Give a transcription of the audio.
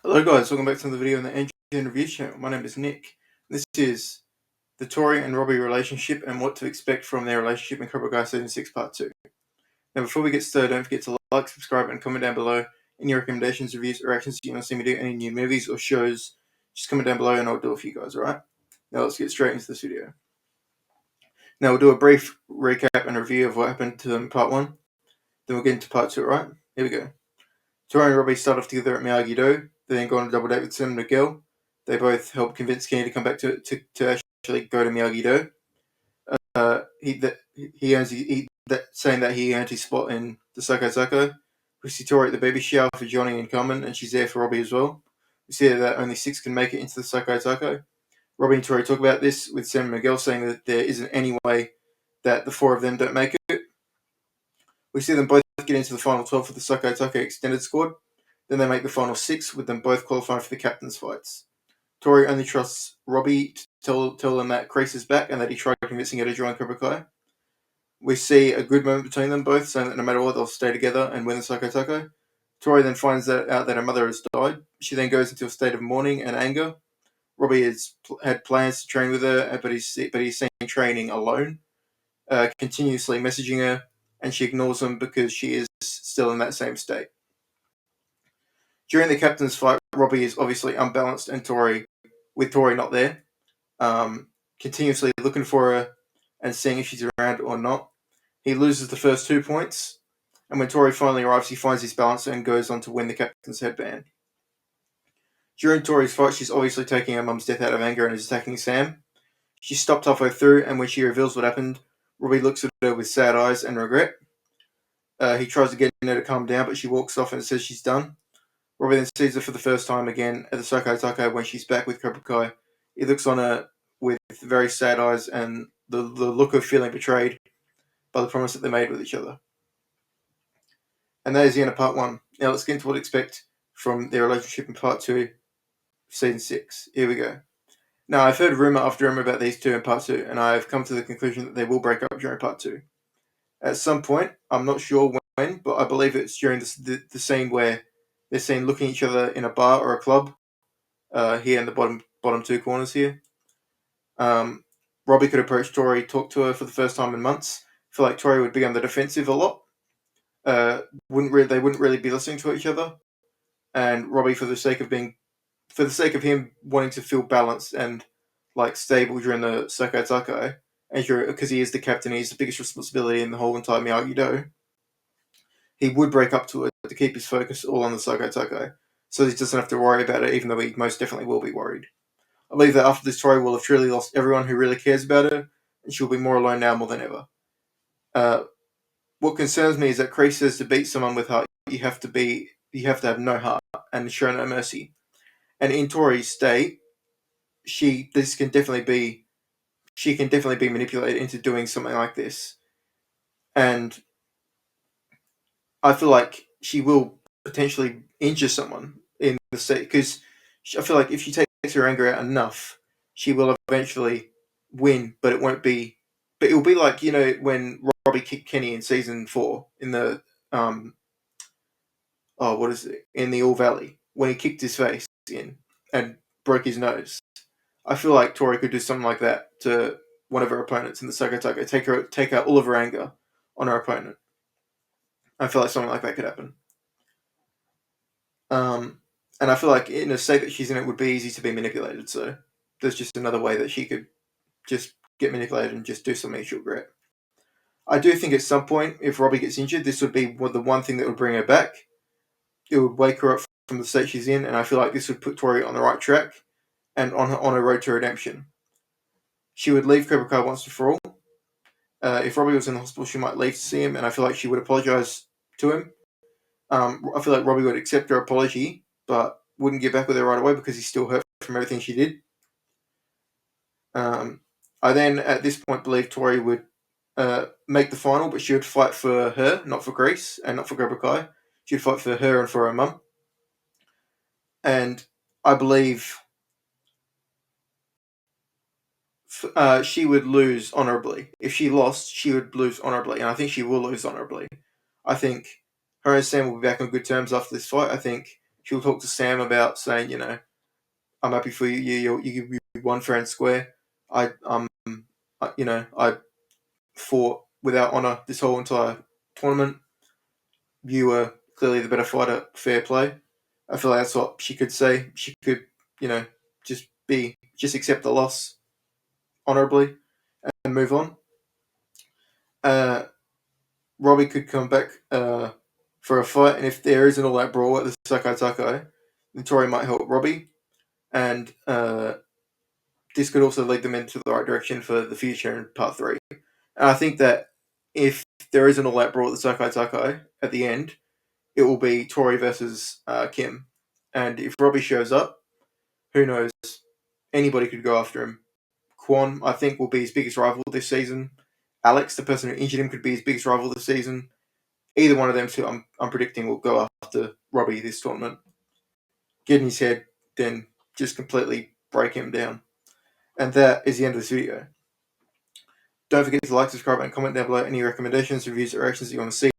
Hello guys, welcome back to another video on the Engine Review channel. My name is Nick. This is the Tory and Robby relationship and what to expect from their relationship in Cobra Kai Season 6 Part 2. Now before we get started, don't forget to like, subscribe and comment down below any recommendations, reviews or actions you want to see me do, any new movies or shows. Just comment down below and I'll do it for you guys, alright? Now let's get straight into this video. Now we'll do a brief recap and review of what happened to them in Part 1. Then we'll get into Part 2, alright? Here we go. Tory and Robby start off together at Miyagi-Do. They then go on a double date with Sam and Miguel. They both help convince Kenny to come back to actually go to Miyagi-Do. Saying that he earned his spot in the Sako. We see Tory at the baby shower for Johnny and Carmen, and she's there for Robby as well. We see that only 6 can make it into the Sako. Robby and Tory talk about this with Sam and Miguel, saying that there isn't any way that the 4 of them don't make it. We see them both get into the final 12 for the Sako extended squad. Then they make the final 6, with them both qualifying for the captain's fights. Tory only trusts Robby to tell them that Kreese is back and that he tried convincing her to join Cobra Kai. We see a good moment between them both, saying that no matter what, they'll stay together and win the Sako. Tory then finds out that her mother has died. She then goes into a state of mourning and anger. Robby has had plans to train with her, but he's seen training alone, continuously messaging her, and she ignores him because she is still in that same state. During the captain's fight, Robby is obviously unbalanced, and with Tory not there, continuously looking for her and seeing if she's around or not. He loses the first 2 points, and when Tory finally arrives, he finds his balance and goes on to win the captain's headband. During Tory's fight, she's obviously taking her mum's death out of anger and is attacking Sam. She stopped halfway through, and when she reveals what happened, Robby looks at her with sad eyes and regret. He tries to get her to calm down, but she walks off and says she's done. Robby then sees her for the first time again at the Sako when she's back with Cobra Kai. He looks on her with very sad eyes and the look of feeling betrayed by the promise that they made with each other. And that is the end of Part 1. Now let's get into what to expect from their relationship in Part 2, Season 6. Here we go. Now, I've heard rumour after rumour about these two in Part 2, and I've come to the conclusion that they will break up during Part 2. At some point, I'm not sure when, but I believe it's during the scene where they're seen looking at each other in a bar or a club, here in the bottom 2 corners here. Robby could approach Tory, talk to her for the first time in months. I feel like Tory would be on the defensive a lot. They wouldn't really be listening to each other. And Robby, for the sake of him wanting to feel balanced and like stable during the Sako, and because he is the captain, he's the biggest responsibility in the whole entire Miyagi-Do, he would break up to it to keep his focus all on the Sako, so he doesn't have to worry about it, even though he most definitely will be worried. I believe that after this, Tory will have truly lost everyone who really cares about her, and she'll be more alone now more than ever. What concerns me is that Kreese says to beat someone with heart, you have to have no heart and show no mercy. And in Tory's state, she can definitely be manipulated into doing something like this. And I feel like she will potentially injure someone in the state, because I feel like if she takes her anger out enough, she will eventually win, but it won't be. But it will be like, when Robby kicked Kenny in Season 4 in the in the All Valley, when he kicked his face in and broke his nose. I feel like Tory could do something like that to one of her opponents in the Sako, take out all of her anger on her opponent. I feel like something like that could happen. And I feel like in a state that she's in, it would be easy to be manipulated. So there's just another way that she could just get manipulated and just do something she'll regret. I do think at some point, if Robby gets injured, this would be the one thing that would bring her back. It would wake her up from the state she's in, and I feel like this would put Tory on the right track and on her road to redemption. She would leave Cobra Kai once and for all. If Robby was in the hospital, she might leave to see him, and I feel like she would apologise to him. I feel like Robby would accept her apology, but wouldn't get back with her right away because he's still hurt from everything she did. I then, at this point, believe Tory would make the final, but she would fight for her, not for Kreese, and not for Cobra Kai. She would fight for her and for her mum. And I believe she would lose honourably. If she lost, she would lose honourably, and I think she will lose honourably. I think her and Sam will be back on good terms after this fight. I think she'll talk to Sam about saying, I'm happy for you. You give me one fair and square. I fought without honor this whole entire tournament. You were clearly the better fighter. Fair play. I feel like that's what she could say. She could, just accept the loss honorably and move on. Robby could come back for a fight, and if there is an all-out brawl at the Sakai Takai, then Tory might help Robby, and this could also lead them into the right direction for the future in part 3. And I think that if there is an all-out brawl at the Sakai Takai at the end, it will be Tory versus Kim. And if Robby shows up, who knows? Anybody could go after him. Kwon, I think, will be his biggest rival this season. Alex, the person who injured him, could be his biggest rival this season. Either one of them two, I'm predicting, will go after Robby this tournament. Get in his head, then just completely break him down. And that is the end of this video. Don't forget to like, subscribe, and comment down below any recommendations, reviews, or actions that you want to see.